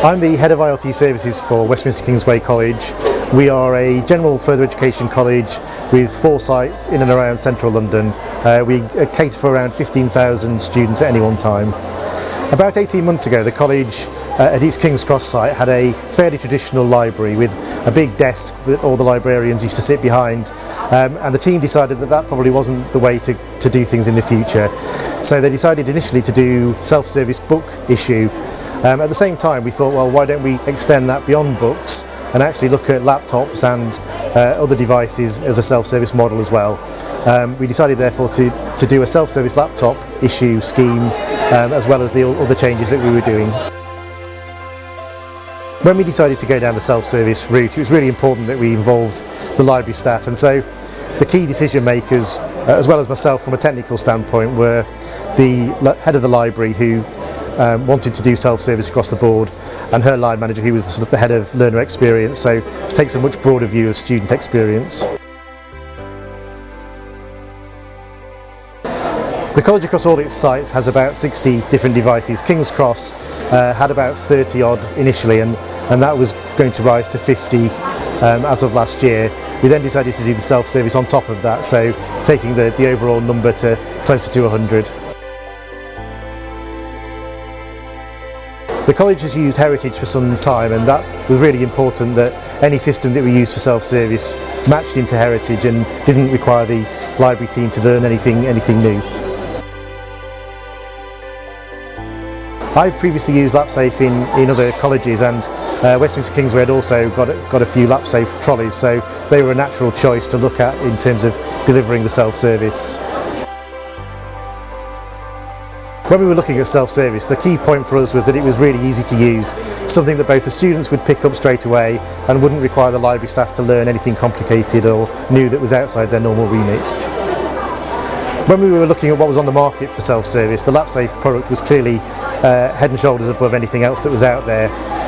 I'm the Head of ILT Services for Westminster Kingsway College. We are a general further education college with 4 sites in and around central London. We cater for around 15,000 students at any one time. About 18 months ago, the college at its King's Cross site had a fairly traditional library with a big desk that all the librarians used to sit behind, and the team decided that that probably wasn't the way to do things in the future. So they decided initially to do self-service book issue. At the same time, we thought, well, why don't we extend that beyond books and actually look at laptops and other devices as a self-service model as well. We decided therefore to do a self-service laptop issue scheme as well as the other changes that we were doing. When we decided to go down the self-service route, it was really important that we involved the library staff, and so the key decision makers, as well as myself from a technical standpoint, were the head of the library who wanted to do self-service across the board, and her line manager who was sort of the head of learner experience, so takes a much broader view of student experience. The college across all its sites has about 60 different devices. King's Cross had about 30 odd initially, and that was going to rise to 50 as of last year. We then decided to do the self-service on top of that, so taking the overall number to closer to 100. The college has used Heritage for some time, and that was really important, that any system that we used for self-service matched into Heritage and didn't require the library team to learn anything new. I've previously used LapSafe in other colleges, and Westminster Kingsway had also got a few LapSafe trolleys, so they were a natural choice to look at in terms of delivering the self-service. When we were looking at self-service, the key point for us was that it was really easy to use, something that both the students would pick up straight away and wouldn't require the library staff to learn anything complicated or new that was outside their normal remit. When we were looking at what was on the market for self-service, the LapSafe product was clearly head and shoulders above anything else that was out there.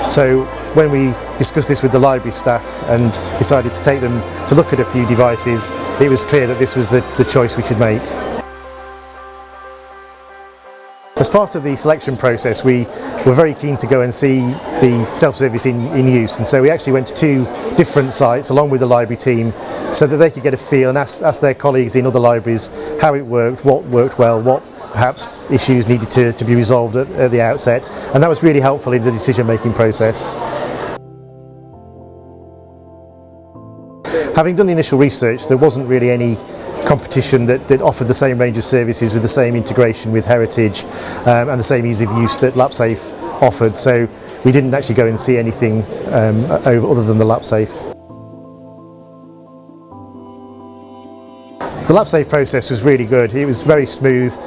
So when we discussed this with the library staff and decided to take them to look at a few devices, it was clear that this was the choice we should make. As part of the selection process, we were very keen to go and see the self-service in use, and so we actually went to 2 different sites along with the library team so that they could get a feel and ask their colleagues in other libraries how it worked, what worked well, what perhaps issues needed to be resolved at the outset, and that was really helpful in the decision-making process. Having done the initial research, there wasn't really any competition that offered the same range of services with the same integration with Heritage and the same ease of use that LapSafe offered, so we didn't actually go and see anything other than the LapSafe. The LapSafe process was really good. It was very smooth.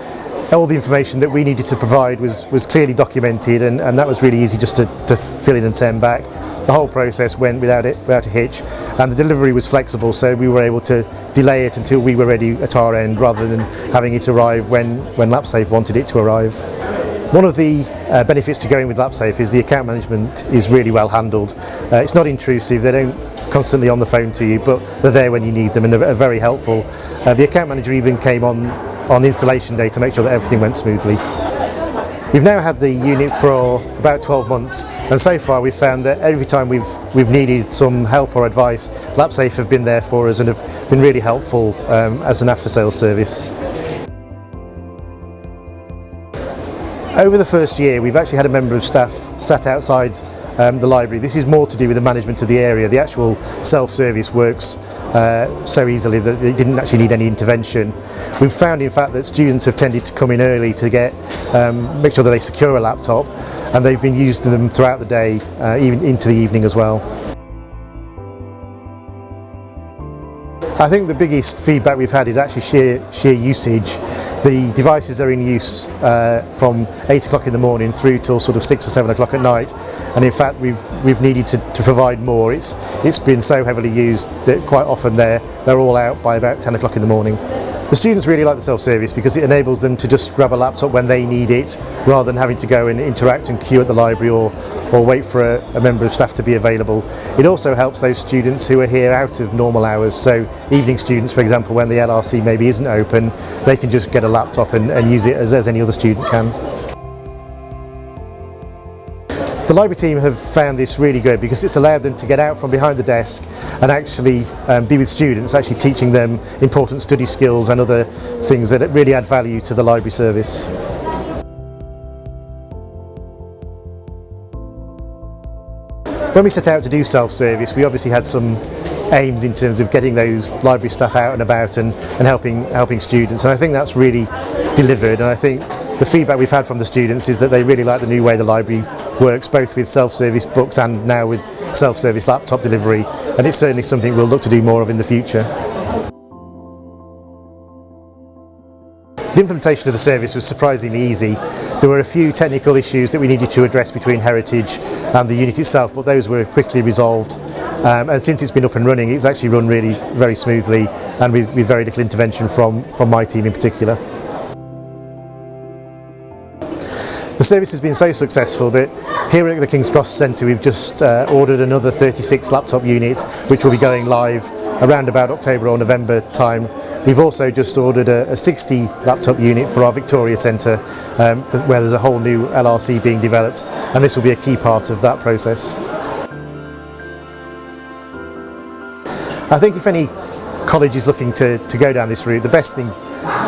All the information that we needed to provide was clearly documented, and that was really easy just to fill in and send back. The whole process went without a hitch, and the delivery was flexible, so we were able to delay it until we were ready at our end rather than having it arrive when LapSafe wanted it to arrive. One of the benefits to going with LapSafe is the account management is really well handled. It's not intrusive, they don't constantly on the phone to you, but they're there when you need them and are very helpful. The account manager even came on installation day to make sure that everything went smoothly. We've now had the unit for about 12 months, and so far we've found that every time we've needed some help or advice, LapSafe have been there for us and have been really helpful as an after-sales service. Over the first year, we've actually had a member of staff sat outside the library. This is more to do with the management of the area. The actual self-service works so easily that it didn't actually need any intervention. We've found in fact that students have tended to come in early to make sure that they secure a laptop, and they've been using them throughout the day, even into the evening as well. I think the biggest feedback we've had is actually sheer usage. The devices are in use from 8 o'clock in the morning through till sort of 6 or 7 o'clock at night, and in fact we've needed to provide more. It's been so heavily used that quite often they're all out by about 10 o'clock in the morning. The students really like the self-service because it enables them to just grab a laptop when they need it, rather than having to go and interact and queue at the library or wait for a member of staff to be available. It also helps those students who are here out of normal hours, so evening students, for example, when the LRC maybe isn't open, they can just get a laptop and use it as any other student can. The library team have found this really good because it's allowed them to get out from behind the desk and actually be with students, actually teaching them important study skills and other things that really add value to the library service. When we set out to do self-service, we obviously had some aims in terms of getting those library staff out and about and helping students, and I think that's really delivered. And I think the feedback we've had from the students is that they really like the new way the library works, both with self-service books and now with self-service laptop delivery, and it's certainly something we'll look to do more of in the future. The implementation of the service was surprisingly easy. There were a few technical issues that we needed to address between Heritage and the unit itself, but those were quickly resolved. And since it's been up and running, it's actually run really very smoothly and with very little intervention from my team in particular. The service has been so successful that here at the King's Cross Centre we've just ordered another 36 laptop units, which will be going live around about October or November time. We've also just ordered a 60 laptop unit for our Victoria Centre, where there's a whole new LRC being developed, and this will be a key part of that process. I think if any college is looking to go down this route, the best thing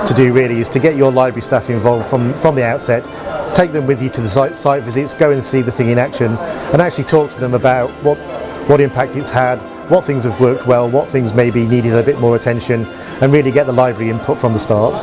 to do really is to get your library staff involved from the outset. Take them with you to the site visits, go and see the thing in action, and actually talk to them about what impact it's had, what things have worked well, what things maybe needed a bit more attention, and really get the library input from the start.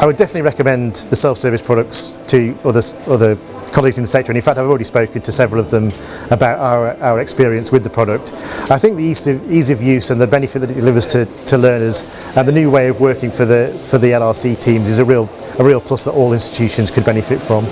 I would definitely recommend the self-service products to other colleagues in the sector, and in fact I've already spoken to several of them about our experience with the product. I think the ease of use and the benefit that it delivers to learners and the new way of working for the LRC teams is a real plus that all institutions could benefit from.